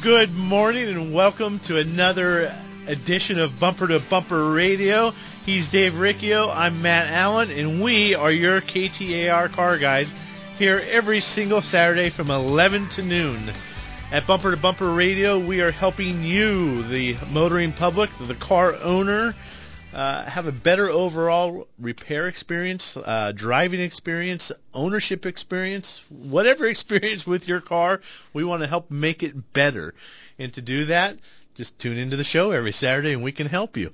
Good morning and welcome to another edition of Bumper to Bumper Radio. He's Dave Riccio, I'm Matt Allen, and we are your KTAR car guys here every single Saturday from 11 to noon. At Bumper to Bumper Radio, we are helping you, the motoring public, the car owner, have a better overall repair experience, driving experience, ownership experience, whatever experience with your car, we want to help make it better. And to do that, just tune into the show every Saturday and we can help you.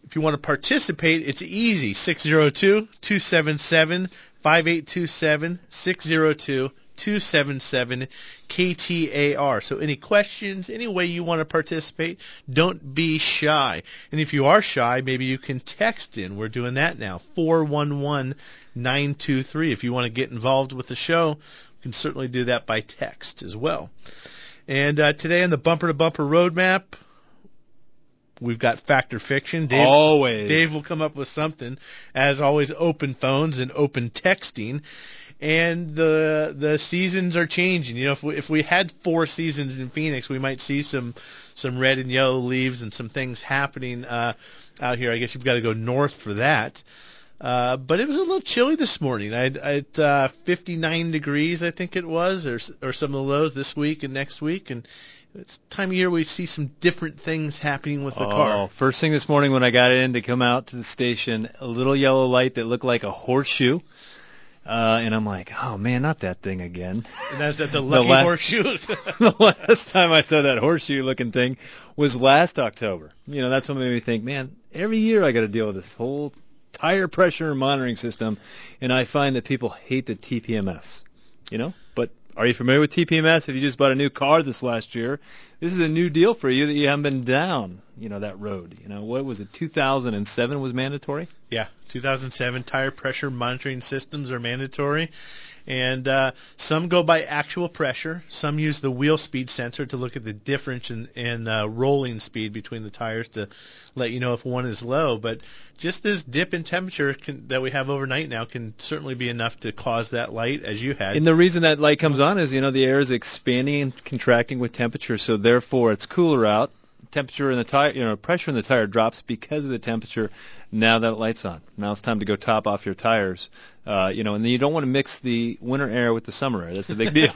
If you want to participate, it's easy, 602-277-5827, 602-277 KTAR. So any questions, any way you want to participate, don't be shy. And if you are shy, maybe you can text in. We're doing that now, 411-923. If you want to get involved with the show, you can certainly do that by text as well. And today on the Bumper to Bumper Roadmap, we've got Fact or Fiction. Dave will come up with something. As always, open phones and open texting. And the seasons are changing. You know, if we had 4 seasons in Phoenix, we might see some red and yellow leaves and some things happening out here. I guess you've got to go north for that. But it was a little chilly this morning. At 59 degrees, I think it was, or some of the lows this week and next week. And it's time of year we see some different things happening with the car. First thing this morning when I got in to come out to the station, a little yellow light that looked like a horseshoe. And I'm like, oh, man, not that thing again. And that's at the Lucky Horseshoe. The last time I saw that horseshoe-looking thing was last October. You know, that's what made me think, man, every year I got to deal with this whole tire pressure monitoring system, and I find that people hate the TPMS, you know? But are you familiar with TPMS? If you just bought a new car this last year, this is a new deal for you that you haven't been down, you know, that road. You know, what was it, 2007 was mandatory? Yeah, 2007 tire pressure monitoring systems are mandatory. And some go by actual pressure. Some use the wheel speed sensor to look at the difference in rolling speed between the tires to let you know if one is low. But just this dip in temperature that we have overnight now can certainly be enough to cause that light, as you had. And the reason that light comes on is, you know, the air is expanding and contracting with temperature, so therefore it's cooler out. Temperature in the tire, you know, pressure in the tire drops because of the temperature. Now that light's on. Now it's time to go top off your tires. You know, and then you don't want to mix the winter air with the summer air. That's a big deal.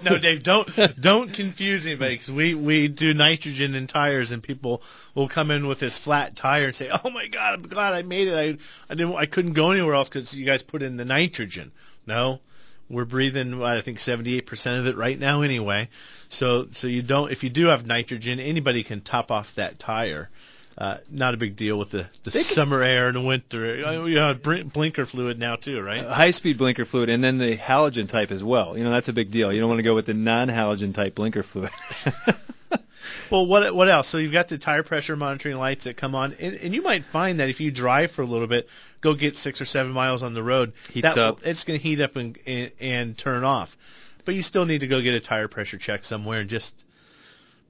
No, Dave, don't confuse anybody, because we do nitrogen in tires, and people will come in with this flat tire and say, "Oh my God, I'm glad I made it. I couldn't go anywhere else because you guys put in the nitrogen." No, we're breathing, I think 78% of it right now anyway. So you don't. If you do have nitrogen, anybody can top off that tire. Not a big deal with the summer air and the winter. You have blinker fluid now too, right? High-speed blinker fluid, and then the halogen type as well. You know, that's a big deal. You don't want to go with the non-halogen type blinker fluid. Well, what else? So you've got the tire pressure monitoring lights that come on, and you might find that if you drive for a little bit, go get 6 or 7 miles on the road, it's going to heat up and turn off. But you still need to go get a tire pressure check somewhere and just...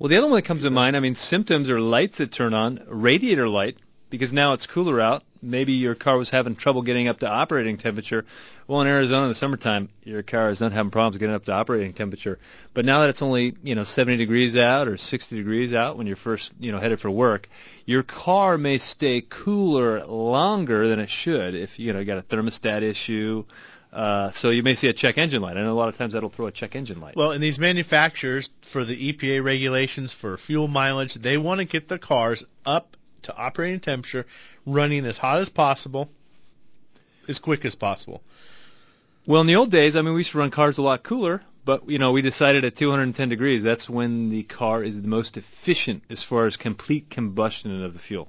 Well, the other one that comes to mind, I mean, symptoms are lights that turn on, radiator light, because now it's cooler out. Maybe your car was having trouble getting up to operating temperature. Well, in Arizona in the summertime, your car is not having problems getting up to operating temperature. But now that it's only, 70 degrees out or 60 degrees out when you're first, headed for work, your car may stay cooler longer than it should if, you got a thermostat issue. So you may see a check engine light. I know a lot of times that'll throw a check engine light. Well, and these manufacturers, for the EPA regulations for fuel mileage, they want to get the cars up to operating temperature, running as hot as possible, as quick as possible. Well, in the old days, we used to run cars a lot cooler, but, we decided at 210 degrees, that's when the car is the most efficient as far as complete combustion of the fuel.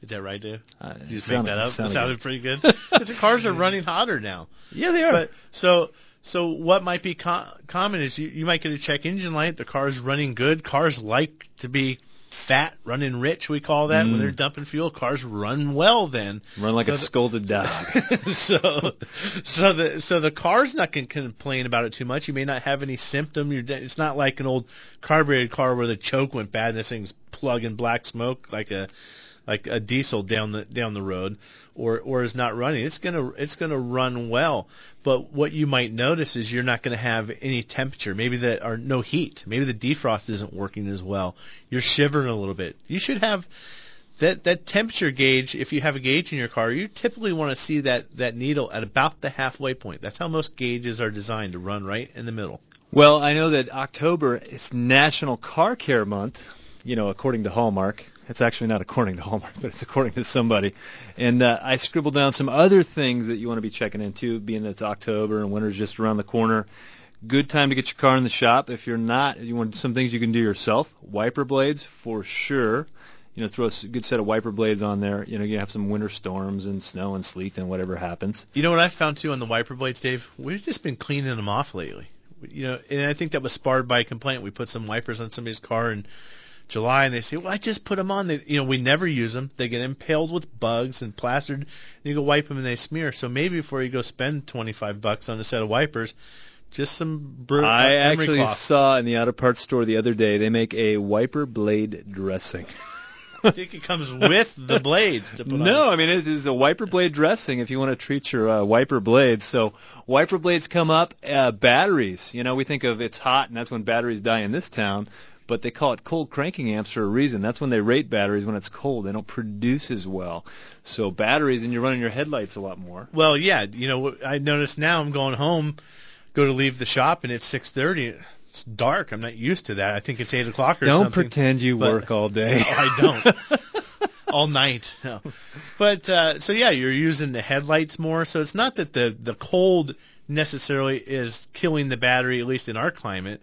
Is that right, Dave? Did you just make that up? It sounded pretty good. Because the cars are running hotter now. Yeah, they are. But so what might be common is you might get a check engine light. The car's running good. Cars like to be fat, running rich, we call that. When they're dumping fuel, cars run well then. Run like a scolded dog. so the car's not going to complain about it too much. You may not have any symptom. It's not like an old carbureted car where the choke went bad and this thing's plugging black smoke like a like a diesel down the road, or is not running, it's gonna run well. But what you might notice is you're not going to have any temperature, or no heat. Maybe the defrost isn't working as well. You're shivering a little bit. You should have that temperature gauge. If you have a gauge in your car, you typically want to see that needle at about the halfway point. That's how most gauges are designed, to run right in the middle. Well, I know that October is National Car Care Month, according to Hallmark. It's actually not according to Hallmark, but it's according to somebody. And I scribbled down some other things that you want to be checking into, being that it's October and winter's just around the corner. Good time to get your car in the shop. If you're not, you want some things you can do yourself. Wiper blades, for sure. Throw a good set of wiper blades on there. You have some winter storms and snow and sleet and whatever happens. You know what I found, too, on the wiper blades, Dave? We've just been cleaning them off lately. And I think that was sparred by a complaint. We put some wipers on somebody's car in July, and they say, well, I just put them on. We never use them. They get impaled with bugs and plastered. And you go wipe them, and they smear. So maybe before you go spend $25 on a set of wipers, just some I actually saw in the auto parts store the other day, they make a wiper blade dressing. I think it comes with the blades to put on. No, I mean, it is a wiper blade dressing if you want to treat your wiper blades. So wiper blades come up. Batteries, we think of it's hot, and that's when batteries die in this town. But they call it cold cranking amps for a reason. That's when they rate batteries when it's cold. They don't produce as well. So batteries, and you're running your headlights a lot more. Well, yeah. I notice now I'm going home, go to leave the shop, and it's 6:30. It's dark. I'm not used to that. I think it's 8 o'clock or something. Don't pretend you work all day. I don't. All night. No. But, so yeah, you're using the headlights more. So it's not that the cold necessarily is killing the battery, at least in our climate,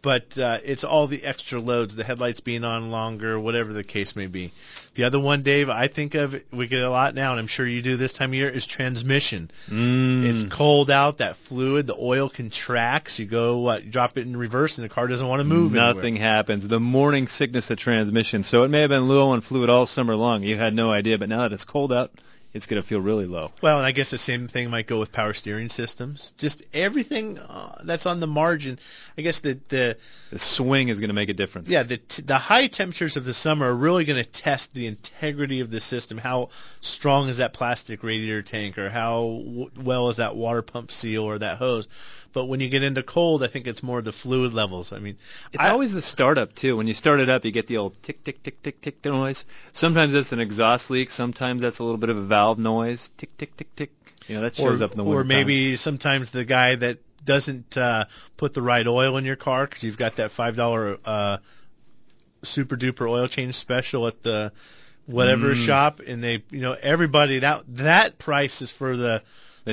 but it's all the extra loads, the headlights being on longer, whatever the case may be. The other one, Dave, I think of, we get a lot now, and I'm sure you do this time of year, is transmission. It's cold out, that fluid, the oil contracts. You go, drop it in reverse, and the car doesn't want to move Nothing happens. The morning sickness of transmission. So it may have been low on fluid all summer long. You had no idea, but now that it's cold out, it's going to feel really low. Well, and I guess the same thing might go with power steering systems. Just everything that's on the margin. I guess the swing is going to make a difference. Yeah, the high temperatures of the summer are really going to test the integrity of the system. How strong is that plastic radiator tank, or how well is that water pump seal or that hose? But when you get into cold, I think it's more the fluid levels. I mean, it's always the startup too. When you start it up, you get the old tick, tick, tick, tick, tick noise. Sometimes that's an exhaust leak. Sometimes that's a little bit of a valve noise. Tick, tick, tick, tick. That shows up in the winter. Or maybe sometimes the guy that doesn't put the right oil in your car because you've got that $5 super duper oil change special at the whatever shop, and they, everybody that price is for the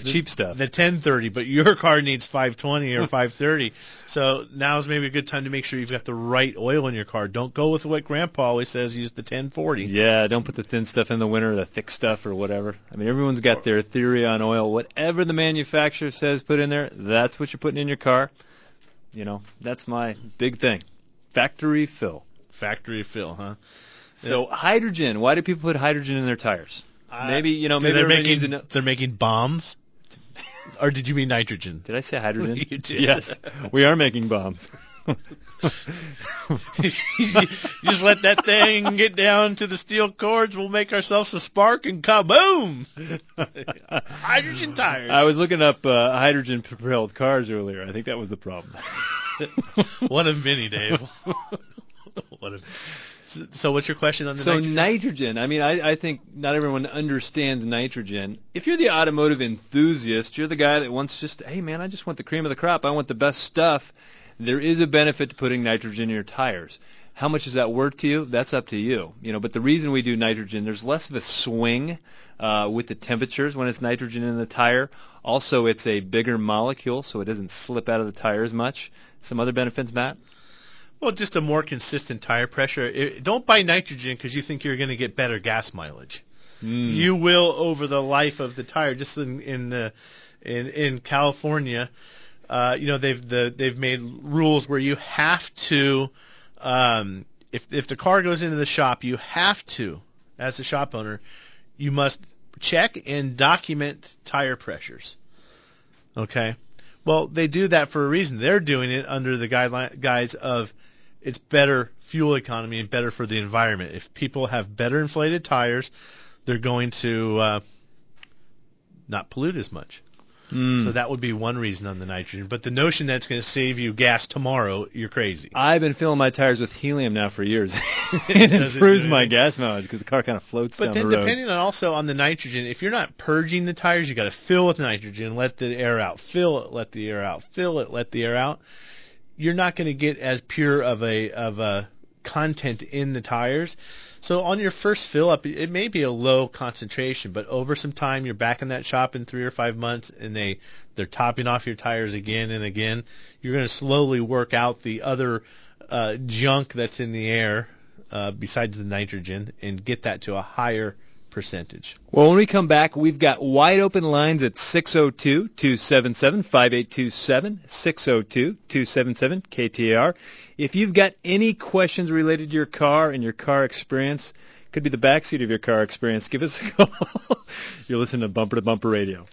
cheap stuff, the 1030, but your car needs 520 or 530. So now's maybe a good time to make sure you've got the right oil in your car. Don't go with what Grandpa always says, use the 1040. Yeah, don't put the thin stuff in the winter, the thick stuff or whatever. I mean, everyone's got their theory on oil. Whatever the manufacturer says put in there, that's what you're putting in your car. That's my big thing. Factory fill. Factory fill, huh? So hydrogen. Why do people put hydrogen in their tires? Maybe they're making bombs. Or did you mean nitrogen? Did I say hydrogen? You did. Yes, we are making bombs. You just let that thing get down to the steel cords. We'll make ourselves a spark and kaboom! Hydrogen tires. I was looking up hydrogen-propelled cars earlier. I think that was the problem. One of many, Dave. So what's your question on the nitrogen? Nitrogen. I mean, I think not everyone understands nitrogen. If you're the automotive enthusiast, you're the guy that wants hey, man, I just want the cream of the crop. I want the best stuff. There is a benefit to putting nitrogen in your tires. How much is that worth to you? That's up to you. But the reason we do nitrogen, there's less of a swing with the temperatures when it's nitrogen in the tire. Also, it's a bigger molecule, so it doesn't slip out of the tire as much. Some other benefits, Matt? Well, just a more consistent tire pressure. Don't buy nitrogen because you think you're going to get better gas mileage. You will over the life of the tire. Just in California, they've made rules where you have to, if the car goes into the shop, you have to, as a shop owner, you must check and document tire pressures. Okay. Well, they do that for a reason. They're doing it under the guise of it's better fuel economy and better for the environment. If people have better inflated tires, they're going to not pollute as much. So that would be one reason on the nitrogen. But the notion that it's going to save you gas tomorrow, you're crazy. I've been filling my tires with helium now for years. It improves my gas mileage because the car kind of floats down the road. But then depending on also on the nitrogen, if you're not purging the tires, you got to fill with nitrogen, let the air out, fill it, let the air out, fill it, let the air out. You're not going to get as pure of a content in the tires. So on your first fill up, it may be a low concentration, but over some time, you're back in that shop in 3 or 5 months, and they're topping off your tires again and again. You're going to slowly work out the other junk that's in the air besides the nitrogen and get that to a higher percentage. Well, when we come back, we've got wide open lines at 602-277-5827, 602-277 KTAR. If you've got any questions related to your car and your car experience, could be the backseat of your car experience, give us a call. You're listening to Bumper to Bumper Radio.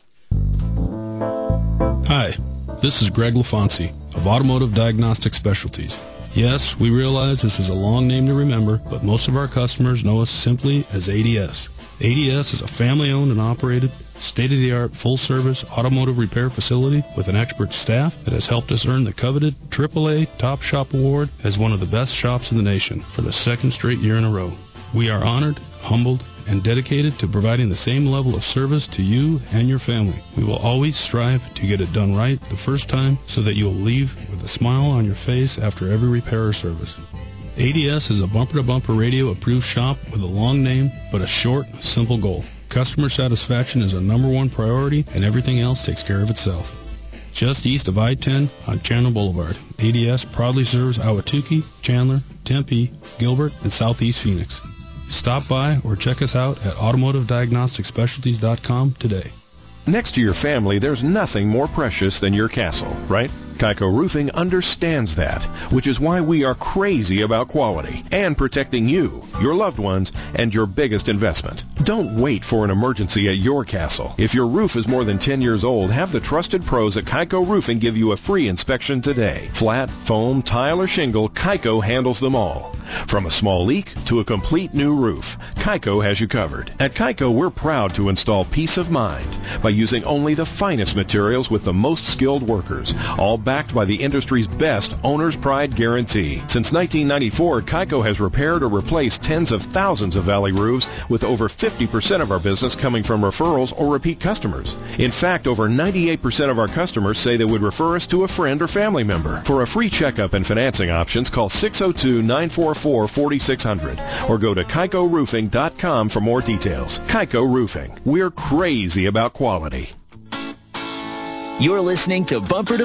Hi, this is Greg LaFonsi of Automotive Diagnostic Specialties. Yes, we realize this is a long name to remember, but most of our customers know us simply as ADS. ADS is a family-owned and operated, state-of-the-art, full-service automotive repair facility with an expert staff that has helped us earn the coveted AAA Top Shop Award as one of the best shops in the nation for the second straight year in a row. We are honored, humbled, and dedicated to providing the same level of service to you and your family. We will always strive to get it done right the first time so that you will leave with a smile on your face after every repair or service. ADS is a bumper-to-bumper radio approved shop with a long name but a short, simple goal. Customer satisfaction is our number one priority, and everything else takes care of itself. Just east of I-10 on Chandler Boulevard, ADS proudly serves Ahwatukee, Chandler, Tempe, Gilbert, and Southeast Phoenix. Stop by or check us out at automotiveddiagnosticspecialties.com today. Next to your family, there's nothing more precious than your castle, right? Kaiko Roofing understands that, which is why we are crazy about quality and protecting you, your loved ones, and your biggest investment. Don't wait for an emergency at your castle. If your roof is more than 10 years old, have the trusted pros at Kaiko Roofing give you a free inspection today. Flat, foam, tile, or shingle, Kaiko handles them all. From a small leak to a complete new roof, Kaiko has you covered. At Kaiko, we're proud to install peace of mind by using only the finest materials with the most skilled workers, all backed by the industry's best owner's pride guarantee. Since 1994, Kaiko has repaired or replaced tens of thousands of valley roofs, with over 50% of our business coming from referrals or repeat customers. In fact, over 98% of our customers say they would refer us to a friend or family member. For a free checkup and financing options, call 602-944-4600 or go to KaikoRoofing.com for more details. Kaiko Roofing. We're crazy about quality. You're listening to Bumper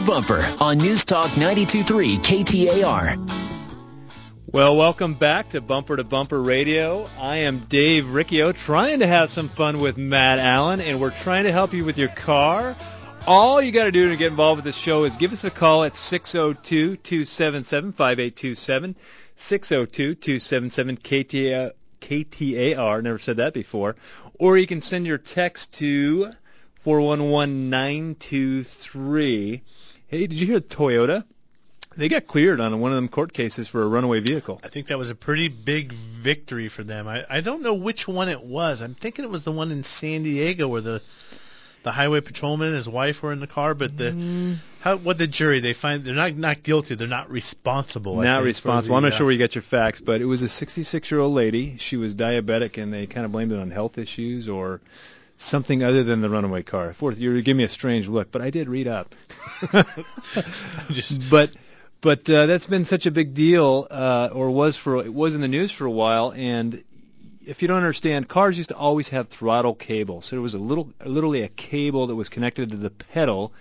on News Talk 92.3 KTAR. Well, welcome back to Bumper Radio. I am Dave Riccio, trying to have some fun with Matt Allen, and we're trying to help you with your car. All you got to do to get involved with the show is give us a call at 602-277-5827, 602-277 KTAR, never said that before, or you can send your text to 411-923. Hey, did you hear Toyota? They got cleared on one of them court cases for a runaway vehicle. I think that was a pretty big victory for them. I don't know which one it was. I'm thinking it was the one in San Diego where the highway patrolman and his wife were in the car, but what the jury, they find they're not guilty, they're not responsible. Not responsible. I'm not sure where you got your facts, but it was a 66-year-old lady. She was diabetic, and they kind of blamed it on health issues or something other than the runaway car. Fourth, you're giving me a strange look, but I did read up. But that's been such a big deal, it was in the news for a while. And if you don't understand, cars used to always have throttle cable. So there was literally a cable that was connected to the pedal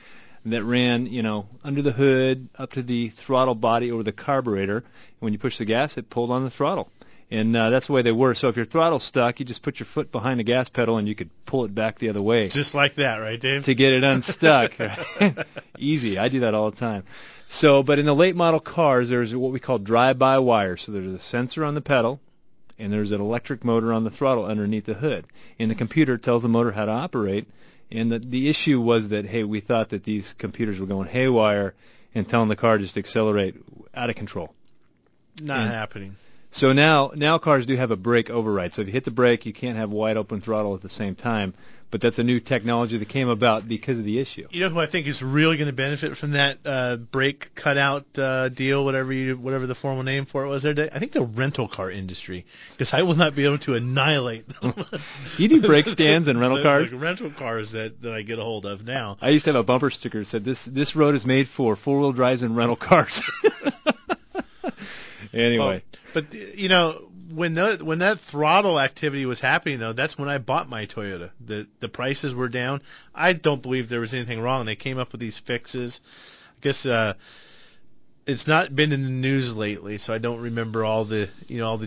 that ran, under the hood up to the throttle body or the carburetor. And when you push the gas, it pulled on the throttle. And that's the way they were. So if your throttle's stuck, you just put your foot behind the gas pedal and you could pull it back the other way. Just like that, right, Dave? To get it unstuck. Easy. I do that all the time. So, but in the late model cars, there's what we call drive-by-wire. So there's a sensor on the pedal, and there's an electric motor on the throttle underneath the hood. And the computer tells the motor how to operate. And the issue was that, hey, we thought that these computers were going haywire and telling the car just to accelerate out of control. Not happening. So now cars do have a brake override. So if you hit the brake, you can't have wide open throttle at the same time. But that's a new technology that came about because of the issue. You know who I think is really going to benefit from that brake cutout deal, whatever the formal name for it was there? I think the rental car industry, because I will not be able to annihilate them. You do brake stands and rental cars? The rental cars that I get a hold of now. I used to have a bumper sticker that said, this road is made for four-wheel drives and rental cars. Anyway. But, you know, when that throttle activity was happening, though, that's when I bought my Toyota. The prices were down. I don't believe there was anything wrong. They came up with these fixes. I guess it's not been in the news lately, so I don't remember all the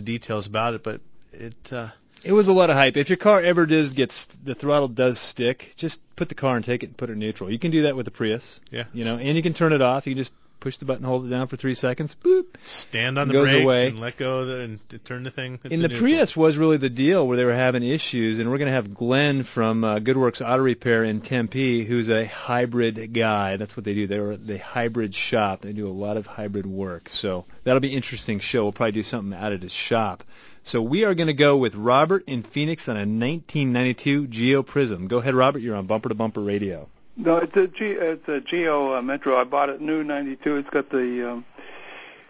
details about it. But it was a lot of hype. If your car ever the throttle does stick, just put the car and take it and put it in neutral. You can do that with the Prius. Yeah. You know, and you can turn it off. You can just push the button, hold it down for 3 seconds, boop. Stand on the brakes and let go of and turn the thing. And the Prius was really the deal where they were having issues, and we're going to have Glenn from Goodworks Auto Repair in Tempe, who's a hybrid guy. That's what they do. They're the hybrid shop. They do a lot of hybrid work. So that'll be an interesting show. We'll probably do something out at his shop. So we are going to go with Robert in Phoenix on a 1992 Geo Prism. Go ahead, Robert. You're on Bumper to Bumper Radio. No, it's a Geo Metro. I bought it new '92. It's got the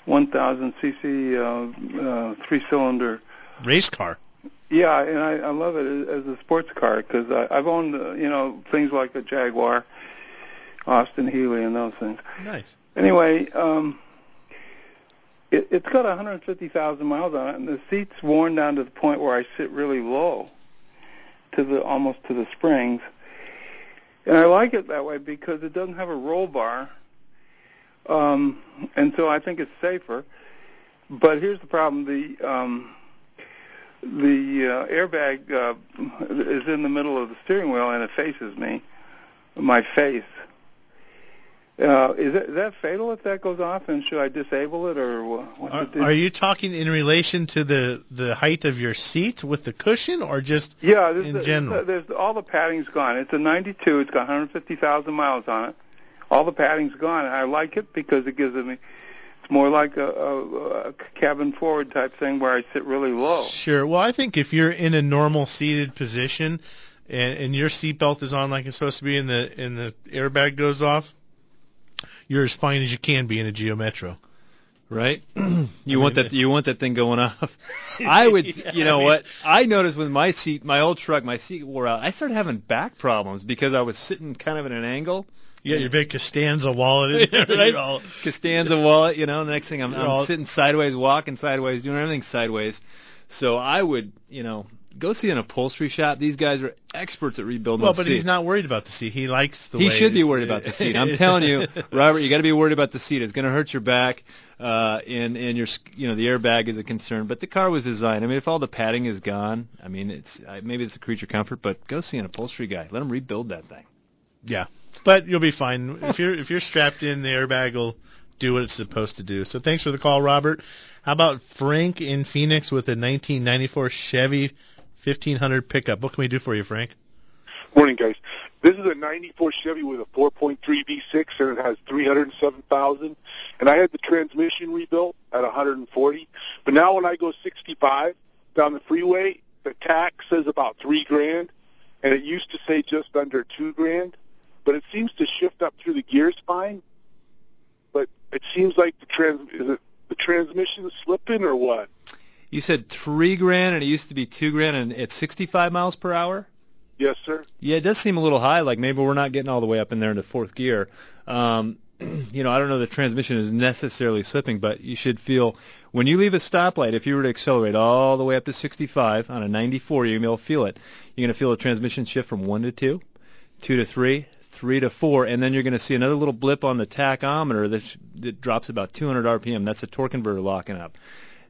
1,000 cc 3-cylinder race car. Yeah, and I love it as a sports car because I've owned things like a Jaguar, Austin Healey, and those things. Nice. Anyway, it's got 150,000 miles on it, and the seat's worn down to the point where I sit really low, almost to the springs. And I like it that way because it doesn't have a roll bar, and so I think it's safer. But here's the problem: the airbag is in the middle of the steering wheel, and it faces my face. Is that fatal if that goes off? And should I disable it, or what? Are you talking in relation to the height of your seat with the cushion, or just in general? There's all the padding's gone. It's a '92. It's got 150,000 miles on it. All the padding's gone. I like it because it gives me. It's more like a cabin forward type thing where I sit really low. Sure. Well, I think if you're in a normal seated position and your seatbelt is on like it's supposed to be, and the airbag goes off, you're as fine as you can be in a Geo Metro, right? You want that thing going off. I would, you know what? I noticed with my old truck, my seat wore out. I started having back problems because I was sitting kind of at an angle. You got your big Costanza wallet in there, right? Costanza wallet, you know. The next thing I'm sitting sideways, walking sideways, doing everything sideways. So I would, go see an upholstery shop. These guys are experts at rebuilding the seat. Well, but he's not worried about the seat. He likes the way he should be worried about the seat. I'm telling you, Robert, you got to be worried about the seat. It's going to hurt your back, and your, the airbag is a concern. But the car was designed. I mean, if all the padding is gone, I mean, maybe it's a creature comfort, but go see an upholstery guy. Let him rebuild that thing. Yeah, but you'll be fine. If you're strapped in, the airbag will do what it's supposed to do. So thanks for the call, Robert. How about Frank in Phoenix with a 1994 Chevy 1500 pickup? What can we do for you, Frank? Morning, guys. This is a 94 Chevy with a 4.3 V6, and it has 307,000. And I had the transmission rebuilt at 140. But now when I go 65 down the freeway, the tax says about $3,000, and it used to say just under $2,000. But it seems to shift up through the gear spine. But it seems like the transmission slipping or what? You said $3,000 and it used to be $2,000 and at 65 miles per hour? Yes, sir. Yeah, it does seem a little high. Like maybe we're not getting all the way up in there into fourth gear. I don't know the transmission is necessarily slipping, but you should feel when you leave a stoplight, if you were to accelerate all the way up to 65 on a 94, you're going to be able to feel it. You're going to feel the transmission shift from 1 to 2, 2 to 3, 3 to 4, and then you're going to see another little blip on the tachometer that drops about 200 RPM. That's a torque converter locking up.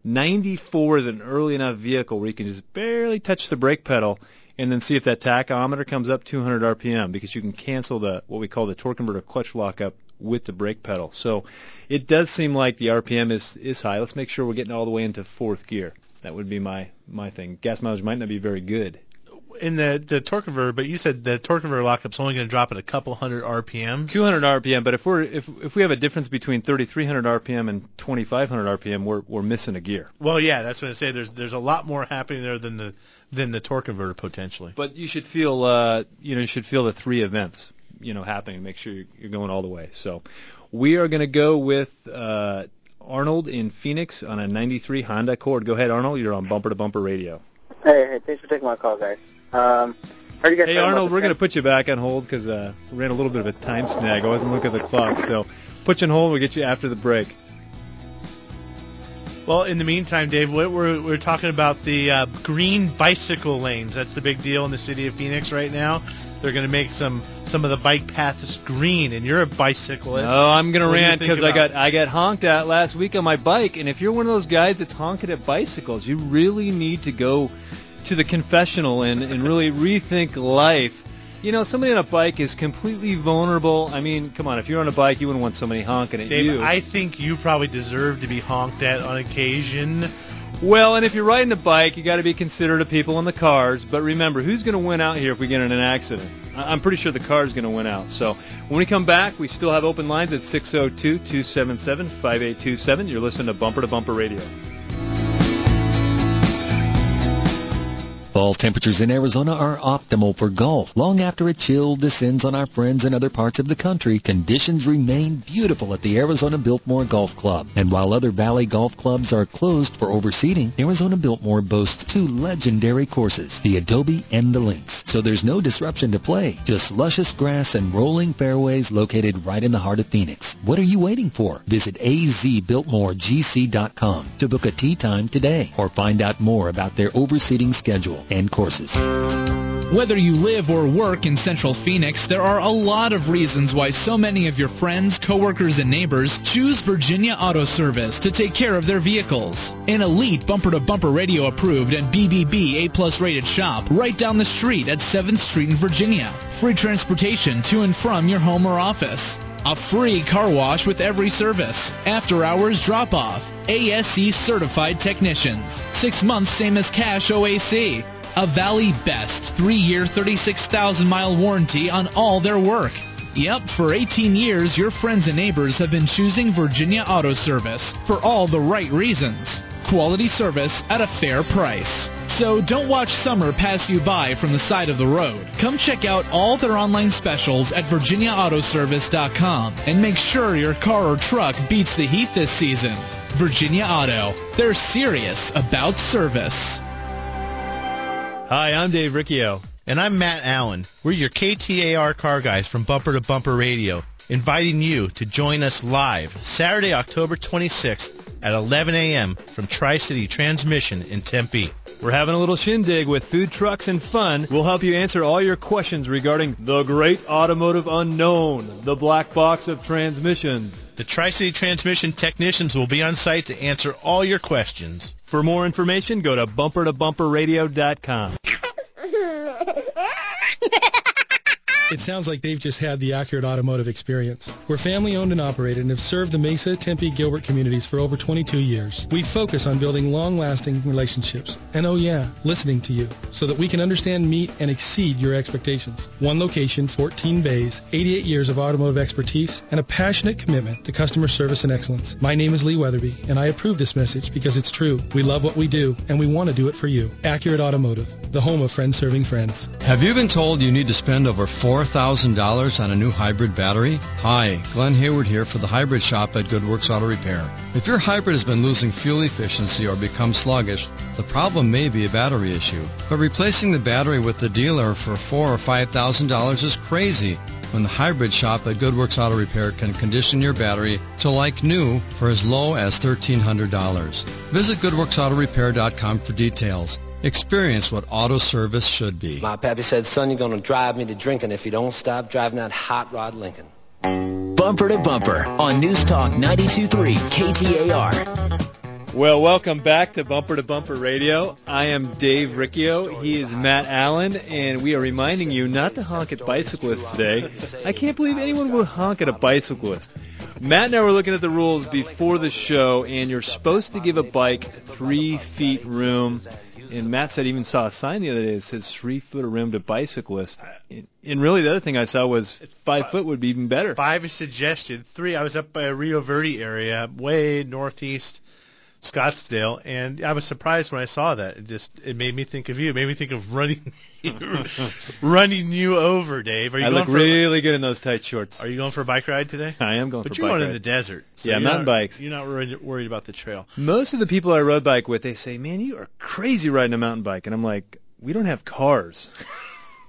94 is an early enough vehicle where you can just barely touch the brake pedal and then see if that tachometer comes up 200 RPM because you can cancel what we call the torque converter clutch lockup with the brake pedal. So it does seem like the RPM is high. Let's make sure we're getting all the way into fourth gear. That would be my thing. Gas mileage might not be very good. in the torque converter, but you said the torque converter lockup's only going to drop at a couple hundred RPM. 200 RPM, but if we have a difference between 3,300 RPM and 2,500 RPM, we're missing a gear. Well, yeah, that's what I say. There's a lot more happening there than the torque converter potentially. But you should feel the three events happening. Make sure you're going all the way. So we are going to go with Arnold in Phoenix on a 93 Honda Accord. Go ahead, Arnold. You're on Bumper to Bumper Radio. Hey, thanks for taking my call, guys. Heard you guys hey, Arnold, we're going to put you back on hold because we ran a little bit of a time snag. I wasn't looking at the clock, so put you on hold. We'll get you after the break. Well, in the meantime, Dave, we're talking about the green bicycle lanes. That's the big deal in the city of Phoenix right now. They're going to make some of the bike paths green, and you're a bicyclist. Oh, I'm going to rant because I got honked at last week on my bike, and if you're one of those guys that's honking at bicycles, you really need to go to the confessional and really rethink life. Somebody on a bike is completely vulnerable. I mean, come on, if you're on a bike, you wouldn't want somebody honking at Dave, you. I think you probably deserve to be honked at on occasion. Well, and if you're riding a bike, you got to be considerate of people in the cars. But remember, who's going to win out here if we get in an accident? I'm pretty sure the car's going to win out. So when we come back, we still have open lines at 602-277-5827. You're listening to Bumper Radio. Fall temperatures in Arizona are optimal for golf. Long after a chill descends on our friends in other parts of the country, conditions remain beautiful at the Arizona Biltmore Golf Club. And while other Valley golf clubs are closed for overseeding, Arizona Biltmore boasts two legendary courses, the Adobe and the Links. So there's no disruption to play, just luscious grass and rolling fairways located right in the heart of Phoenix. What are you waiting for? Visit azbiltmoregc.com to book a tee time today or find out more about their overseeding schedule and courses. Whether you live or work in Central Phoenix, there are a lot of reasons why so many of your friends, coworkers, and neighbors choose Virginia Auto Service to take care of their vehicles. An elite bumper-to-bumper radio approved and BBB A+ rated shop right down the street at 7th Street in Virginia. Free transportation to and from your home or office. A free car wash with every service. After-hours drop-off. ASE certified technicians. 6 months same as cash OAC. A Valley Best 3-year, 36,000-mile warranty on all their work. Yep, for 18 years, your friends and neighbors have been choosing Virginia Auto Service for all the right reasons. Quality service at a fair price. So don't watch summer pass you by from the side of the road. Come check out all their online specials at virginiaautoservice.com and make sure your car or truck beats the heat this season. Virginia Auto. They're serious about service. Hi, I'm Dave Riccio. And I'm Matt Allen. We're your KTAR car guys from Bumper to Bumper Radio, inviting you to join us live Saturday, October 26th at 11 a.m. from Tri-City Transmission in Tempe. We're having a little shindig with food trucks and fun. We'll help you answer all your questions regarding the great automotive unknown, the black box of transmissions. The Tri-City Transmission technicians will be on site to answer all your questions. For more information, go to bumpertobumperradio.com. It sounds like they've just had the accurate automotive experience. We're family-owned and operated and have served the Mesa, Tempe, Gilbert communities for over 22 years. We focus on building long-lasting relationships. And oh yeah, listening to you so that we can understand, meet, and exceed your expectations. One location, 14 bays, 88 years of automotive expertise, and a passionate commitment to customer service and excellence. My name is Lee Weatherby, and I approve this message because it's true. We love what we do, and we want to do it for you. Accurate Automotive, the home of friends serving friends. Have you been told you need to spend over $4,000 on a new hybrid battery? Hi, Glenn Hayward here for the Hybrid Shop at Goodworks Auto Repair. If your hybrid has been losing fuel efficiency or become sluggish, the problem may be a battery issue. But replacing the battery with the dealer for $4,000 or $5,000 is crazy when the Hybrid Shop at Goodworks Auto Repair can condition your battery to like new for as low as $1,300. Visit GoodworksAutoRepair.com for details. Experience what auto service should be. My pappy said, son, you're going to drive me to drinking if you don't stop driving that hot rod Lincoln. Bumper to Bumper on News Talk 92.3 KTAR. Well, welcome back to Bumper Radio. I am Dave Riccio. He is Matt Allen, and we are reminding you not to honk at bicyclists today. I can't believe anyone would honk at a bicyclist. Matt and I were looking at the rules before the show, and you're supposed to give a bike 3 feet room. And Matt said he even saw a sign the other day that says 3-foot rim to bicyclist. And really the other thing I saw was 5 foot would be even better. 5 is suggested. 3, I was up by Rio Verde area, way northeast Scottsdale, and I was surprised when I saw that. It made me think of you. It made me think of running you over, Dave. I look really good in those tight shorts. Are you going for a bike ride today? I am going for a bike ride. But you're going in the desert. So yeah, mountain bikes. You're not worried about the trail. Most of the people I road bike with, they say, man, you are crazy riding a mountain bike. And I'm like, we don't have cars.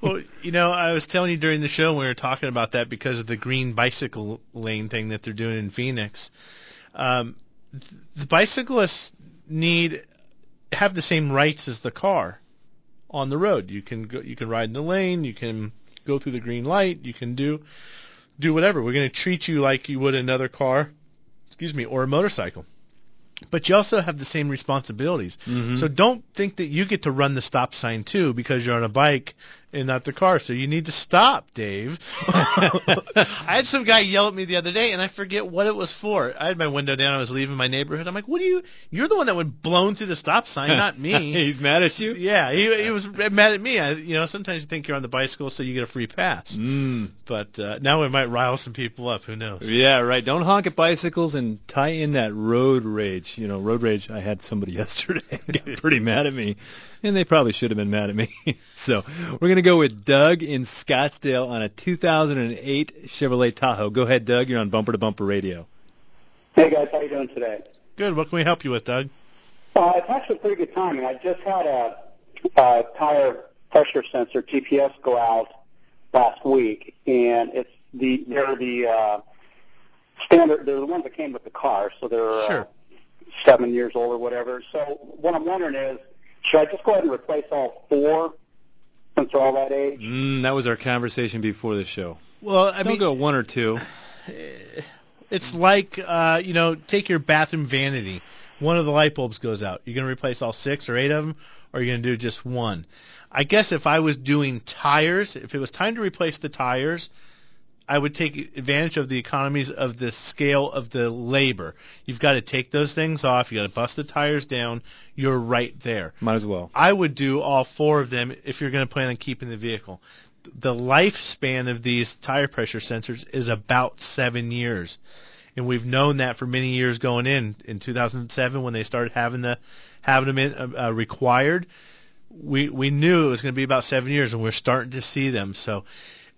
Well, I was telling you during the show when we were talking about that because of the green bicycle lane thing that they're doing in Phoenix. The bicyclists have the same rights as the car on the road. You can ride in the lane, you can go through the green light, you can do whatever. We're going to treat you like you would another car, or a motorcycle. But you also have the same responsibilities. Mm-hmm. So don't think that you get to run the stop sign too because you're on a bike and not the car. So you need to stop, Dave. I had some guy yell at me the other day, and I forget what it was for. I had my window down. I was leaving my neighborhood. I'm like, you're the one that went blown through the stop sign, not me. He's mad at you? Yeah, he was mad at me. Sometimes you think you're on the bicycle, so you get a free pass. But now we might rile some people up. Who knows? Yeah, right. Don't honk at bicycles and tie in that road rage. Road rage, I had somebody yesterday get pretty mad at me. And they probably should have been mad at me. So we're going to go with Doug in Scottsdale on a 2008 Chevrolet Tahoe. Go ahead, Doug. You're on Bumper to Bumper Radio. Hey, guys. How you doing today? Good. What can we help you with, Doug? It's actually pretty good timing. I just had a tire pressure sensor, TPS, go out last week, and they're the standard. They're the ones that came with the car, so they're sure. 7 years old or whatever. So what I'm wondering is, should I just go ahead and replace all 4 since they're all that age? That was our conversation before the show. Well, Don't go 1 or 2. It's like, take your bathroom vanity. One of the light bulbs goes out. You're going to replace all 6 or 8 of them, or you're going to do just 1. I guess if I was doing tires, if it was time to replace the tires, I would take advantage of the economies of the scale of the labor. You've got to take those things off. You've got to bust the tires down. You're right there. Might as well. I would do all 4 of them if you're going to plan on keeping the vehicle. The lifespan of these tire pressure sensors is about 7 years. And we've known that for many years going in 2007 when they started having them in, required. We knew it was going to be about 7 years, and we're starting to see them. So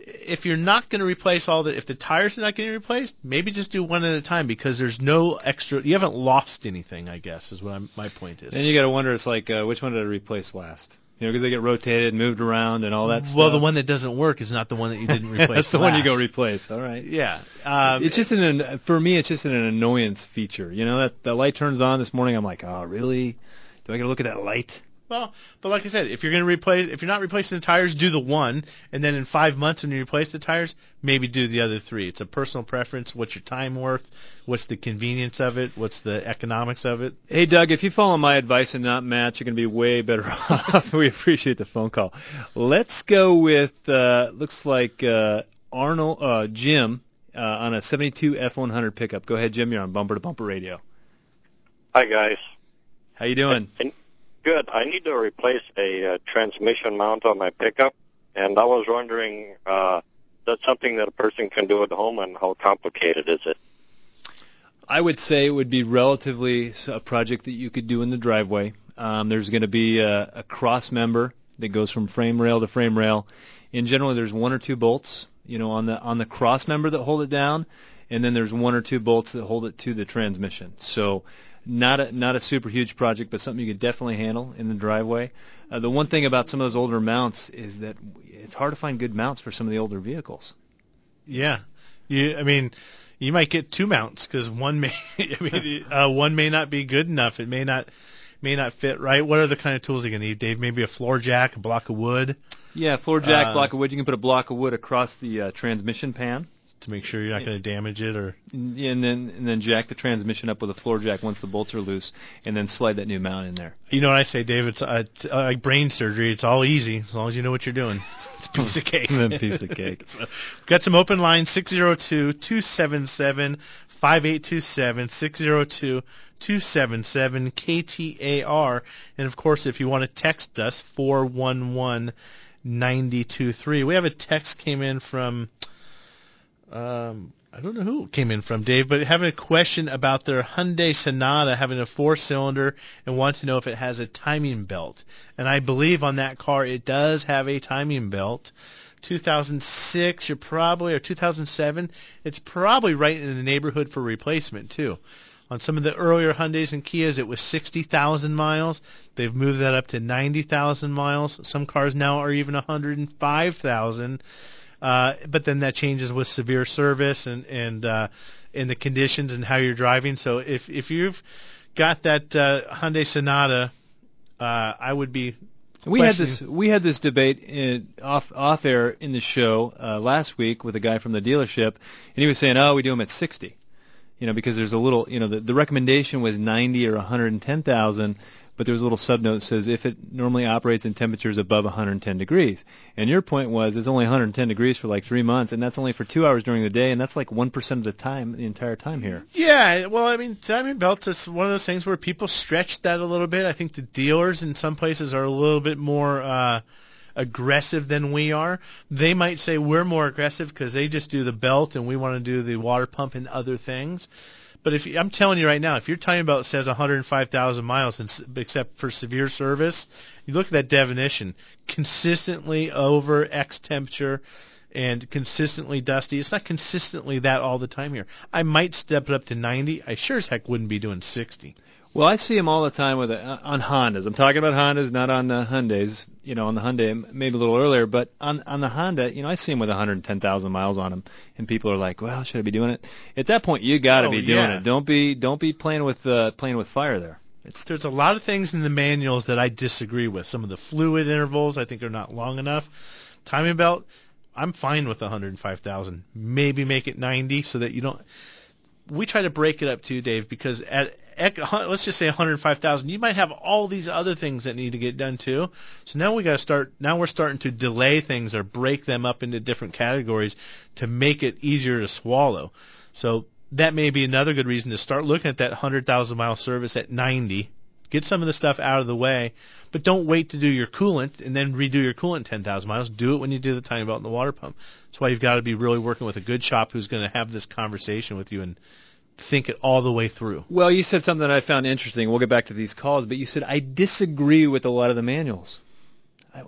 if you're not going to replace if the tires are not getting replaced, maybe just do 1 at a time because there's no extra. You haven't lost anything, I guess, is what my point is. Then you got to wonder, it's like, which one did I replace last? Because they get rotated, moved around, and all that stuff. Well, the one that doesn't work is not the one that you didn't replace. That's the one you go replace. All right. Yeah. It's just for me, it's just an annoyance feature. That the light turns on this morning. I'm like, oh, really? Do I got to look at that light? Well, but like I said, if you're not replacing the tires, do the 1, and then in 5 months when you replace the tires, maybe do the other 3. It's a personal preference. What's your time worth? What's the convenience of it? What's the economics of it? Hey, Doug, if you follow my advice and not Matt's, you're going to be way better off. We appreciate the phone call. Let's go with looks like Jim on a 72 F100 pickup. Go ahead, Jim. You're on Bumper to Bumper Radio. Hi, guys. How you doing? Good. I need to replace a transmission mount on my pickup, and I was wondering, that's something that a person can do at home, and how complicated is it? I would say it would be relatively a project that you could do in the driveway. There's going to be a cross member that goes from frame rail to frame rail. In general, there's 1 or 2 bolts, on the cross member that hold it down, and then there's 1 or 2 bolts that hold it to the transmission. So not a super huge project, but something you could definitely handle in the driveway. The one thing about some of those older mounts is that it's hard to find good mounts for some of the older vehicles. Yeah, you might get 2 mounts because one may not be good enough. It may not fit right. What other kind of tools are you gonna need, Dave? Maybe a floor jack, a block of wood. Yeah, floor jack, block of wood. You can put a block of wood across the transmission pan to make sure you're not going to damage it, or and then jack the transmission up with a floor jack once the bolts are loose, and then slide that new mount in there. You know what I say, Dave? It's like brain surgery. It's all easy as long as you know what you're doing. It's a piece of cake. A piece of cake. So, got some open lines, 602-277 5827-602-277 KTAR. And, of course, if you want to text us, 411-923. We have a text came in from, I don't know who it came in from, Dave, but having a question about their Hyundai Sonata having a 4-cylinder and want to know if it has a timing belt. And I believe on that car it does have a timing belt. 2006, or 2007, it's probably right in the neighborhood for replacement, too. On some of the earlier Hyundais and Kias, it was 60,000 miles. They've moved that up to 90,000 miles. Some cars now are even 105,000. But then that changes with severe service and the conditions and how you're driving. So if you've got that Hyundai Sonata, I would be. We had this debate off air in the show last week with a guy from the dealership, and he was saying, "Oh, we do them at 60." Because there's a little, the recommendation was 90 or 110,000, but there was a little subnote that says if it normally operates in temperatures above 110 degrees. And your point was it's only 110 degrees for like 3 months, and that's only for 2 hours during the day, and that's like 1% of the time, the entire time here. Yeah, well, I mean, timing belts is one of those things where people stretch that a little bit. I think the dealers in some places are a little bit more aggressive than we are. They might say we're more aggressive because they just do the belt and we want to do the water pump and other things. But I'm telling you right now, if your timing belt says 105,000 miles, except for severe service, you look at that definition, consistently over X temperature and consistently dusty. It's not consistently that all the time here. I might step it up to 90. I sure as heck wouldn't be doing 60. Well, I see them all the time on Hondas. I'm talking about Hondas, not on Hyundais. On the Hyundai, maybe a little earlier, but on the Honda, I see them with 110,000 miles on them, and people are like, "Well, should I be doing it?" At that point, you got to be doing it. Don't be playing with fire there. There's a lot of things in the manuals that I disagree with. Some of the fluid intervals I think are not long enough. Timing belt, I'm fine with 105,000. Maybe make it 90 so that you don't. We try to break it up too, Dave, because let's just say 105,000. You might have all these other things that need to get done too. So now we got to start. Now we're starting to delay things or break them up into different categories to make it easier to swallow. So that may be another good reason to start looking at that 100,000 mile service at 90. Get some of the stuff out of the way, but don't wait to do your coolant and then redo your coolant 10,000 miles. Do it when you do the timing belt and the water pump. That's why you've got to be really working with a good shop who's going to have this conversation with you and think it all the way through. Well, you said something that I found interesting. We'll get back to these calls, but you said, I disagree with a lot of the manuals.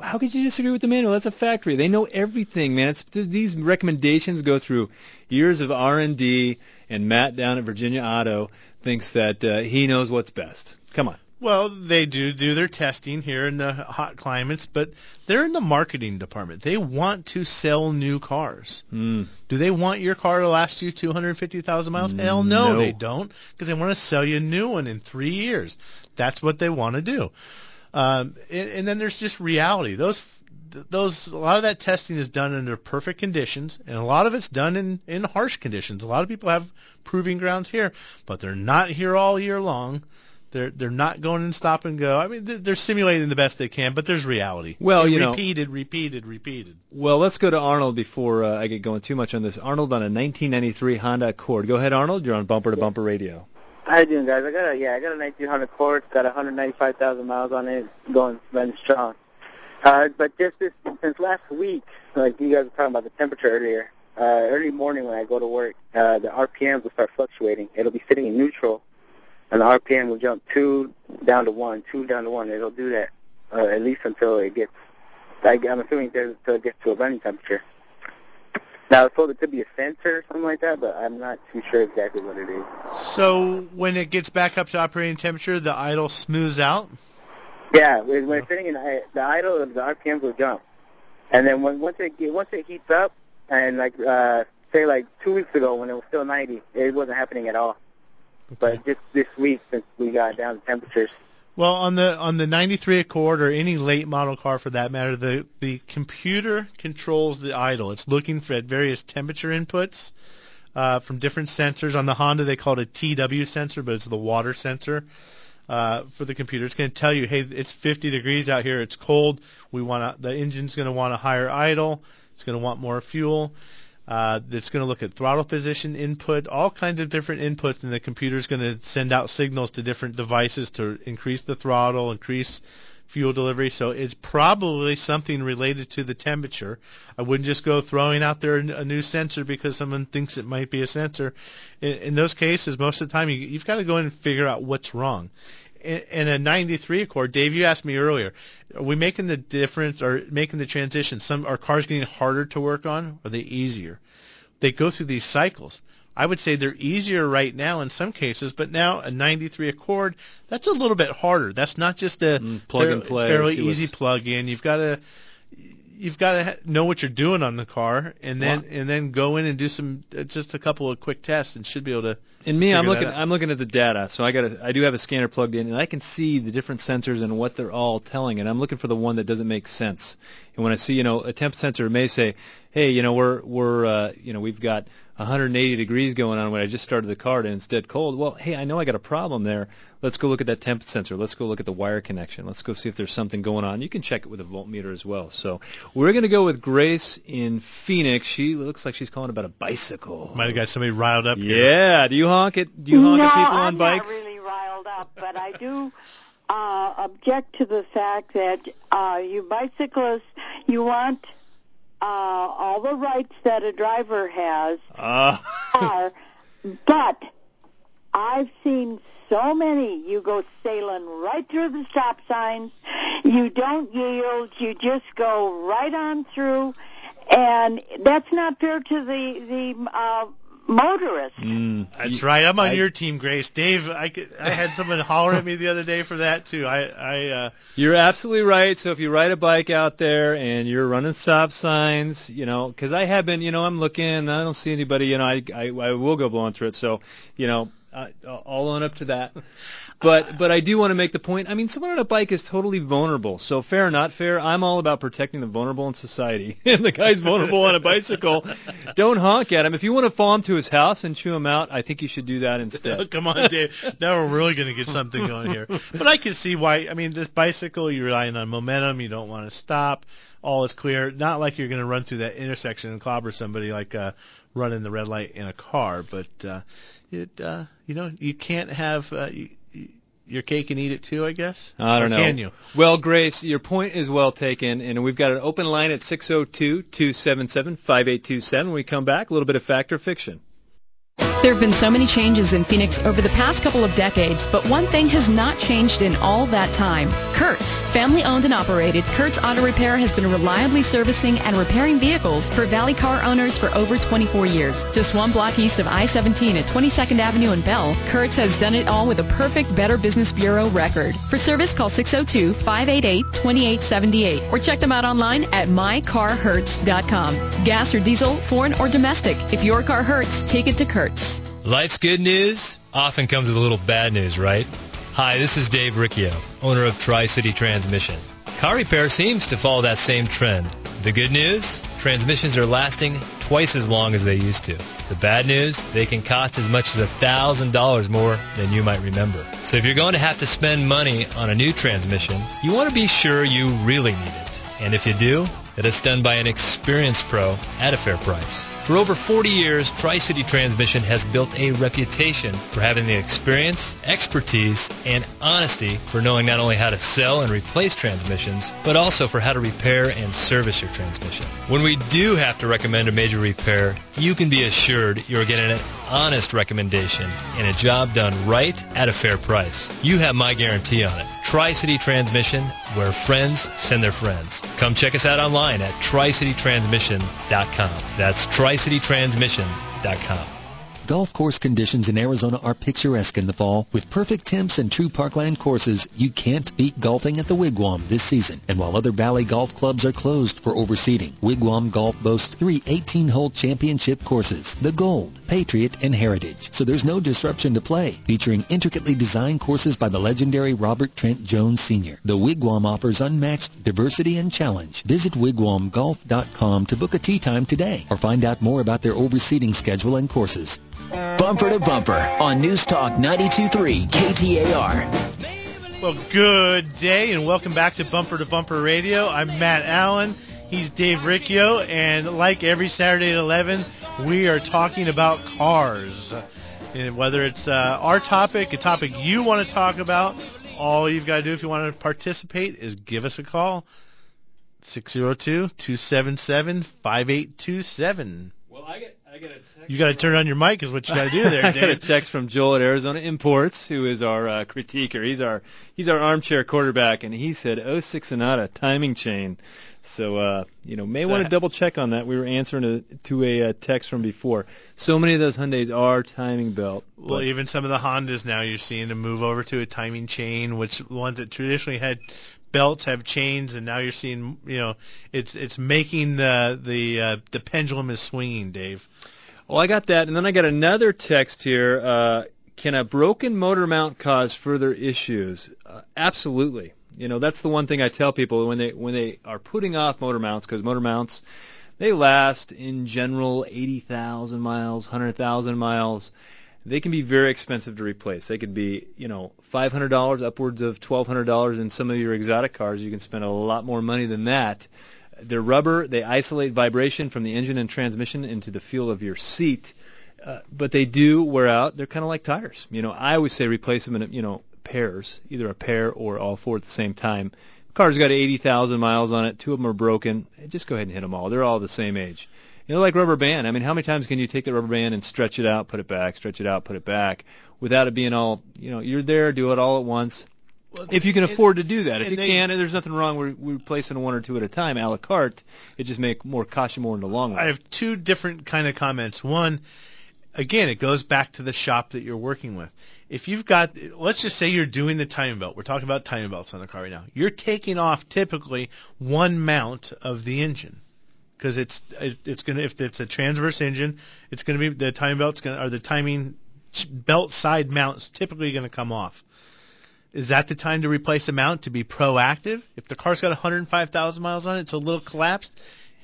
How could you disagree with the manual? That's a factory. They know everything, man. These recommendations go through years of R&D, and Matt down at Virginia Auto thinks that he knows what's best. Come on. Well, they do their testing here in the hot climates, but they're in the marketing department. They want to sell new cars. Do they want your car to last you 250,000 miles? Hell no, they don't, because they want to sell you a new one in 3 years. That's what they want to do. And then there's just reality. A lot of that testing is done under perfect conditions, and a lot of it's done in harsh conditions. A lot of people have proving grounds here, but they're not here all year long. They're not going and stop and go. I mean, they're simulating the best they can, but there's reality. Well, repeated. Well, let's go to Arnold before I get going too much on this. Arnold on a 1993 Honda Accord. Go ahead, Arnold. You're on Bumper to Bumper Radio. How you doing, guys? I got a 1900 Accord. It's got 195,000 miles on it, going running strong. But just since last week, like you guys were talking about the temperature earlier, early morning when I go to work, the RPMs will start fluctuating. It'll be sitting in neutral, and the RPM will jump 2 down to 1, 2 down to 1. It'll do that at least until it gets, I'm assuming until it gets to a running temperature. Now, I was told it could be a sensor or something like that, but I'm not too sure exactly what it is. So when it gets back up to operating temperature, the idle smooths out? Yeah, when it's sitting in the idle, the RPMs will jump. And then once it heats up, and say 2 weeks ago when it was still 90, it wasn't happening at all. Okay. But just this week, since we got down to temperatures. Well, on the 93 Accord or any late model car for that matter, the computer controls the idle. It's looking for various temperature inputs from different sensors. On the Honda, they call it a TW sensor, but it's the water sensor for the computer. It's going to tell you, hey, it's 50 degrees out here. It's cold. The engine's going to want a higher idle. It's going to want more fuel. that's going to look at throttle position input, all kinds of different inputs, and the computer's going to send out signals to different devices to increase the throttle, increase fuel delivery. So it's probably something related to the temperature. I wouldn't just go throwing out there a new sensor because someone thinks it might be a sensor. In those cases, most of the time, you've got to go in and figure out what's wrong. In a 93 Accord, Dave, you asked me earlier, are we making the difference or making the transition? Are cars getting harder to work on, or are they easier? They go through these cycles. I would say they're easier right now in some cases, but now a 93 Accord, that's a little bit harder. That's not just a plug and play, fairly easy plug-in. You've got to know what you're doing on the car, and then go in and do just a couple of quick tests, and should be able to. And me, I'm looking at the data. So I do have a scanner plugged in, and I can see the different sensors and what they're all telling. And I'm looking for the one that doesn't make sense. And when I see, a temp sensor may say, hey, we've got 180 degrees going on when I just started the car and it's dead cold. Well, hey, I know I got a problem there. Let's go look at that temp sensor. Let's go look at the wire connection. Let's go see if there's something going on. You can check it with a voltmeter as well. So we're going to go with Grace in Phoenix. She looks like she's calling about a bicycle. Might have got somebody riled up here. Yeah. Do you honk at people on bikes? No, I'm not really riled up, but I do object to the fact that you bicyclists, you want all the rights that a driver has, but I've seen so many. You go sailing right through the stop signs. You don't yield. You just go right on through, and that's not fair to the motorist. That's right. I'm on your team, Grace. Dave, I had someone holler at me the other day for that too. You're absolutely right. So if you ride a bike out there and you're running stop signs, because I have been, I'm looking, I don't see anybody, I will go blowing through it. So, I'll own up to that. But I do want to make the point, someone on a bike is totally vulnerable. So fair or not fair, I'm all about protecting the vulnerable in society. And the guy's vulnerable on a bicycle. Don't honk at him. If you want to fall him to his house and chew him out, I think you should do that instead. Come on, Dave. Now we're really going to get something going here. But I can see why. This bicycle, you're relying on momentum. You don't want to stop. All is clear. Not like you're going to run through that intersection and clobber somebody like running the red light in a car. But, you can't have... your cake and eat it too, I guess? I don't know. Can you? Well, Grace, your point is well taken, and we've got an open line at 602-277-5827. When we come back, a little bit of fact or fiction. There have been so many changes in Phoenix over the past couple of decades, but one thing has not changed in all that time. Kurtz. Family-owned and operated, Kurtz Auto Repair has been reliably servicing and repairing vehicles for Valley car owners for over 24 years. Just one block east of I-17 at 22nd Avenue in Bell, Kurtz has done it all with a perfect Better Business Bureau record. For service, call 602-588-2878 or check them out online at mycarhurts.com. Gas or diesel, foreign or domestic. If your car hurts, take it to Kurtz. Life's good news often comes with a little bad news, right? Hi, this is Dave Riccio, owner of Tri-City Transmission. Car repair seems to follow that same trend. The good news? Transmissions are lasting twice as long as they used to. The bad news? They can cost as much as $1,000 more than you might remember. So if you're going to have to spend money on a new transmission, you want to be sure you really need it. And if you do, that it's done by an experienced pro at a fair price. For over 40 years, Tri-City Transmission has built a reputation for having the experience, expertise, and honesty for knowing not only how to sell and replace transmissions, but also for how to repair and service your transmission. When we do have to recommend a major repair, you can be assured you're getting an honest recommendation and a job done right at a fair price. You have my guarantee on it. Tri-City Transmission, where friends send their friends. Come check us out online at tricitytransmission.com. That's tricitytransmission.com. Golf course conditions in Arizona are picturesque in the fall. With perfect temps and true parkland courses, you can't beat golfing at the Wigwam this season. And while other Valley golf clubs are closed for overseeding, Wigwam Golf boasts 3 18-hole championship courses, the Gold, Patriot, and Heritage. So there's no disruption to play. Featuring intricately designed courses by the legendary Robert Trent Jones Sr., the Wigwam offers unmatched diversity and challenge. Visit wigwamgolf.com to book a tee time today or find out more about their overseeding schedule and courses. Bumper to Bumper on News Talk 92.3 KTAR. Well, good day and welcome back to Bumper Radio. I'm Matt Allen. He's Dave Riccio, and like every Saturday at 11, we are talking about cars. And whether it's our topic, a topic you want to talk about, all you've got to do if you want to participate is give us a call, 602-277-5827. Well, I get a text. You got to turn on your mic is what you got to do there, I Dave. got a text from Joel at Arizona Imports, who is our critiquer. He's our armchair quarterback, and he said 06 Sonata timing chain. So may want to double check on that. We were answering to a text from before. So many of those Hyundais are timing belt. Well, even some of the Hondas now you're seeing them move over to a timing chain, which ones that traditionally had belts have chains, and now you're seeing, it's making the pendulum is swinging, Dave. Well, I got that, and then I got another text here. Can a broken motor mount cause further issues? Absolutely. That's the one thing I tell people when they are putting off motor mounts, because motor mounts, they last in general 80,000 miles, 100,000 miles. They can be very expensive to replace. They could be, $500, upwards of $1,200 in some of your exotic cars. You can spend a lot more money than that. They're rubber. They isolate vibration from the engine and transmission into the feel of your seat, but they do wear out. They're kind of like tires. I always say replace them in, pairs, either a pair or all four at the same time. The car's got 80,000 miles on it. 2 of them are broken. Just go ahead and hit them all. They're all the same age. Like rubber band. I mean, how many times can you take the rubber band and stretch it out, put it back, stretch it out, put it back, without it being all, you're there, do it all at once. Well, if you can afford to do that. If you can't, there's nothing wrong. We're replacing 1 or 2 at a time, a la carte. It just make more cost you more in the long run. I have 2 different kind of comments. One, again, it goes back to the shop that you're working with. If you've got, let's just say you're doing the timing belt. We're talking about timing belts on the car right now. You're taking off typically one mount of the engine, because it's going to, if it's a transverse engine, it's going to be the timing belt's going to, or the timing belt side mount's typically going to come off. Is that the time to replace a mount, to be proactive? If the car's got 105,000 miles on it, it's a little collapsed.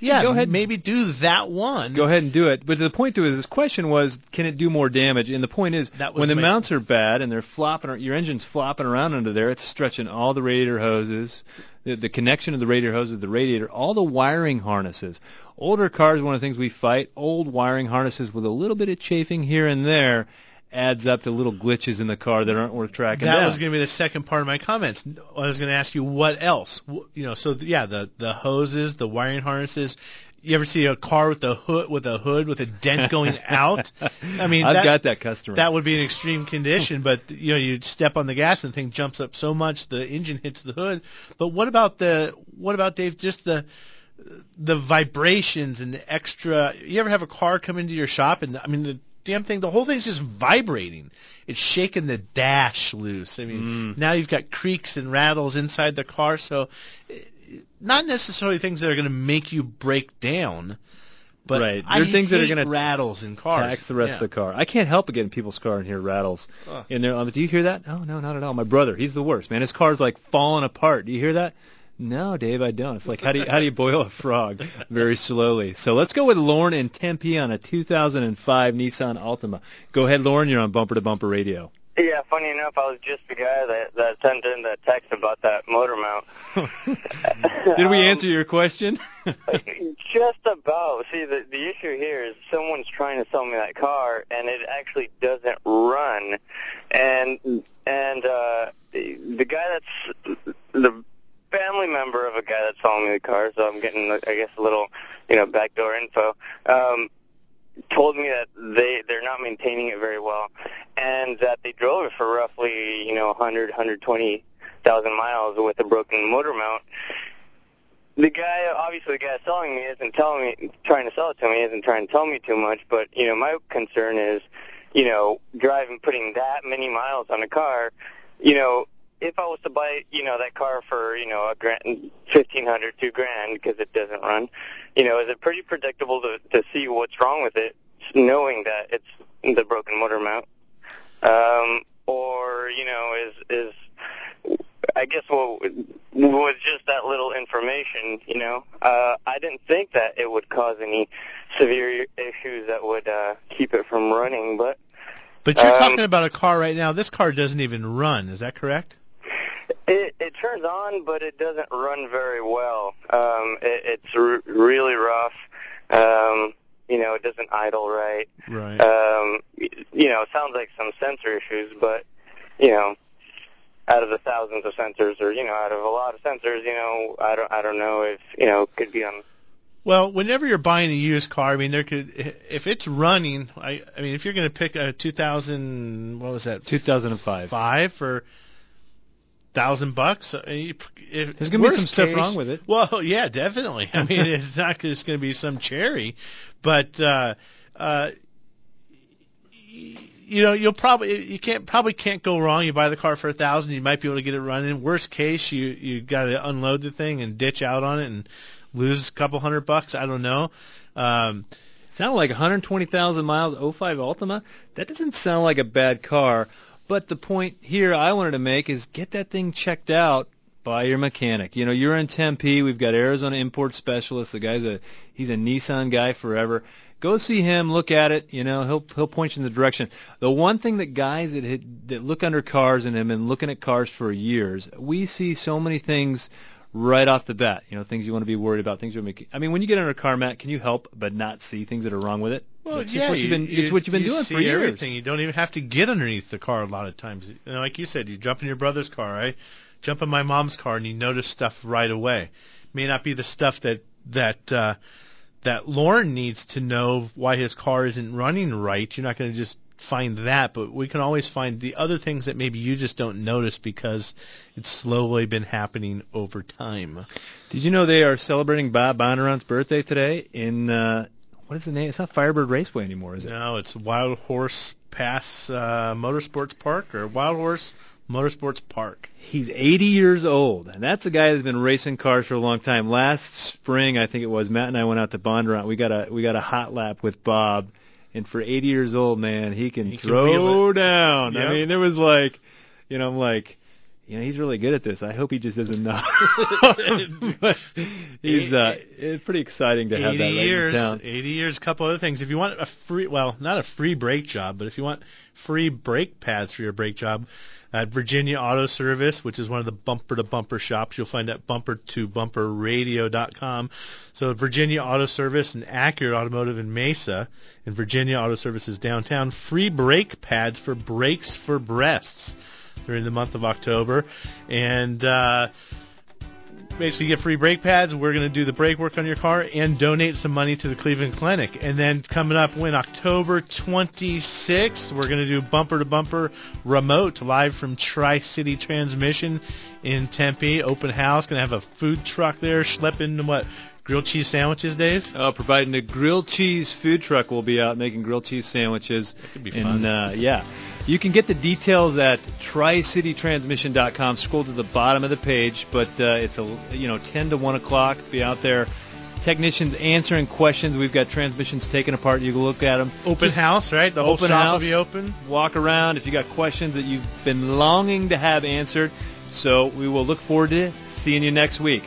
Yeah, go ahead. Maybe do that one. Go ahead and do it. But the point to his question was, can it do more damage? And the point is, when the mounts are bad and they're flopping, your engine's flopping around under there, it's stretching all the radiator hoses, the connection of the radiator hoses, the radiator, all the wiring harnesses. Older cars, one of the things we fight, old wiring harnesses with a little bit of chafing here and there adds up to little glitches in the car that aren't worth tracking down. That was going to be the second part of my comments. I was going to ask you what else. The hoses, the wiring harnesses. You ever see a car with a hood with a dent going out? I mean, I've got that customer. That would be an extreme condition, but you step on the gas and the thing jumps up so much the engine hits the hood. But what about Dave? Just the vibrations and the extra. You ever have a car come into your shop and the damn thing, the whole thing's just vibrating. It's shaking the dash loose. I mean, now you've got creaks and rattles inside the car, so not necessarily things that are going to make you break down, but right. There are things that are going to rattles in cars. Tax the rest of the car. I can't help but get in people's car and hear rattles. In there, do you hear that? Oh, no, not at all. My brother, he's the worst, man. His car's like falling apart. Do you hear that? No, Dave, I don't. It's like, how do you boil a frog? Very slowly. So let's go with Lauren in Tempe on a 2005 Nissan Altima. Go ahead, Lauren. You're on Bumper to Bumper Radio. Yeah, funny enough, I was just the guy that sent in that text about that motor mount. Did we answer your question? Just about. See, the issue here is someone's trying to sell me that car, and it actually doesn't run. And the guy that's the family member of a guy that's selling me the car, so I'm getting, I guess, a little, backdoor info, told me that they're not maintaining it very well, and that they drove it for roughly, 120,000 miles with a broken motor mount. The guy selling me isn't trying to sell it to me, isn't trying to tell me too much, but, my concern is, putting that many miles on a car, if I was to buy, that car for, $1,500, $2,000 because it doesn't run, is it pretty predictable to see what's wrong with it, knowing that it's the broken motor mount? Or, is I guess with just that little information, I didn't think that it would cause any severe issues that would keep it from running, but you're talking about a car right now. This car doesn't even run. Is that correct? It turns on, but it doesn't run very well. It's really rough. It doesn't idle right. Right. It sounds like some sensor issues, but, out of the thousands of sensors or, out of a lot of sensors, I don't know if, could be on. Well, whenever you're buying a used car, I mean, if it's running, I mean, if you're going to pick a 2005 for $1,000, there's going to be some stuff wrong with it. Well, yeah, definitely. I mean, it's not just going to be some cherry, but you'll probably can't go wrong. You buy the car for $1,000, you might be able to get it running. Worst case, you got to unload the thing and ditch out on it and lose a couple $100. I don't know. Sound like 120,000 miles 05 Altima? That doesn't sound like a bad car. But the point here I wanted to make is get that thing checked out by your mechanic. You're in Tempe. We've got Arizona Import Specialist. The guy's he's a Nissan guy forever. Go see him. Look at it. He'll point you in the direction. The one thing that guys that look under cars and have been looking at cars for years, we see so many things right off the bat. Things you want to be worried about. Things you make. I mean, when you get under a car, Matt, can you help but not see things that are wrong with it? Well, it's what you've been doing for years. Everything. You don't even have to get underneath the car a lot of times. Like you said, you jump in your brother's car. I jump in my mom's car, and you notice stuff right away. It may not be the stuff that Lauren needs to know why his car isn't running right. You're not going to just find that, but we can always find the other things that maybe you just don't notice because it's slowly been happening over time. Did you know they are celebrating Bob Bondurant's birthday today in what is the name? It's not Firebird Raceway anymore, is it? No, it's Wild Horse Pass Motorsports Park or Wild Horse Motorsports Park. He's 80 years old, and that's a guy that's been racing cars for a long time. Last spring, I think it was, Matt and I went out to Bondurant. We got a hot lap with Bob, and for 80 years old, man, he can throw down. Yep. I mean, there was I'm like, he's really good at this. I hope he just doesn't know. But he's it's pretty exciting to have that right in town. 80 years, a couple other things. If you want a free, well, not a free brake job, but if you want free brake pads for your brake job, at Virginia Auto Service, which is one of the bumper-to-bumper shops, you'll find at bumper-to-bumperradio.com. So Virginia Auto Service and Accurate Automotive in Mesa, and Virginia Auto Service is downtown. Free brake pads for brakes for breasts during the month of October. And basically you get free brake pads. We're going to do the brake work on your car and donate some money to the Cleveland Clinic. And then coming up October 26th, we're going to do bumper-to-bumper remote live from Tri-City Transmission in Tempe. Open house. Going to have a food truck there schlepping grilled cheese sandwiches, Dave? Providing a grilled cheese food truck will be out making grilled cheese sandwiches. That could be fun. Yeah. You can get the details at tricitytransmission.com. Scroll to the bottom of the page, but it's 10 to 1 o'clock. Be out there. Technicians answering questions. We've got transmissions taken apart. You can look at them. Open house, right? The whole shop will be open. Walk around if you got questions that you've been longing to have answered. So we will look forward to seeing you next week.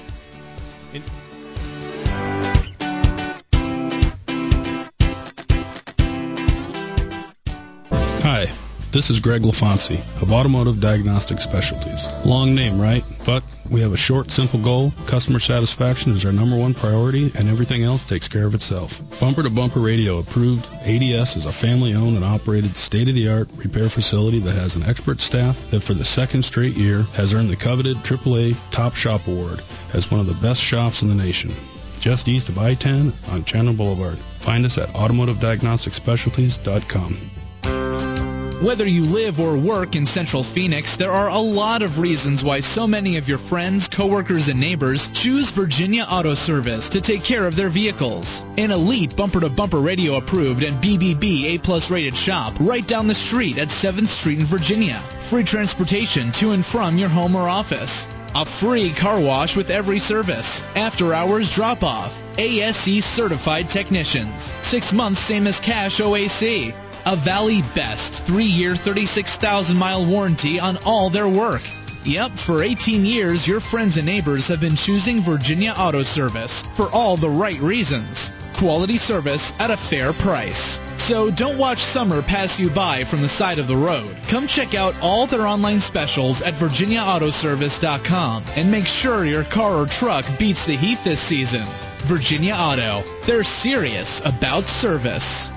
Hi, this is Greg LaFonsi of Automotive Diagnostic Specialties. Long name, right? But we have a short, simple goal. Customer satisfaction is our number one priority, and everything else takes care of itself. Bumper-to-Bumper Radio approved. ADS is a family-owned and operated state-of-the-art repair facility that has an expert staff that for the second straight year has earned the coveted AAA Top Shop Award as one of the best shops in the nation. Just east of I-10 on Chandler Boulevard. Find us at automotiveddiagnosticspecialties.com. Whether you live or work in Central Phoenix, there are a lot of reasons why so many of your friends, coworkers, and neighbors choose Virginia Auto Service to take care of their vehicles. An elite bumper-to-bumper radio approved and BBB A+ rated shop right down the street at 7th Street in Virginia. Free transportation to and from your home or office. A free car wash with every service. After-hours drop-off. ASE certified technicians. 6 months same as cash OAC. A Valley Best 3-year, 36,000-mile warranty on all their work. Yep, for 18 years, your friends and neighbors have been choosing Virginia Auto Service for all the right reasons. Quality service at a fair price. So don't watch summer pass you by from the side of the road. Come check out all their online specials at VirginiaAutoservice.com and make sure your car or truck beats the heat this season. Virginia Auto. They're serious about service.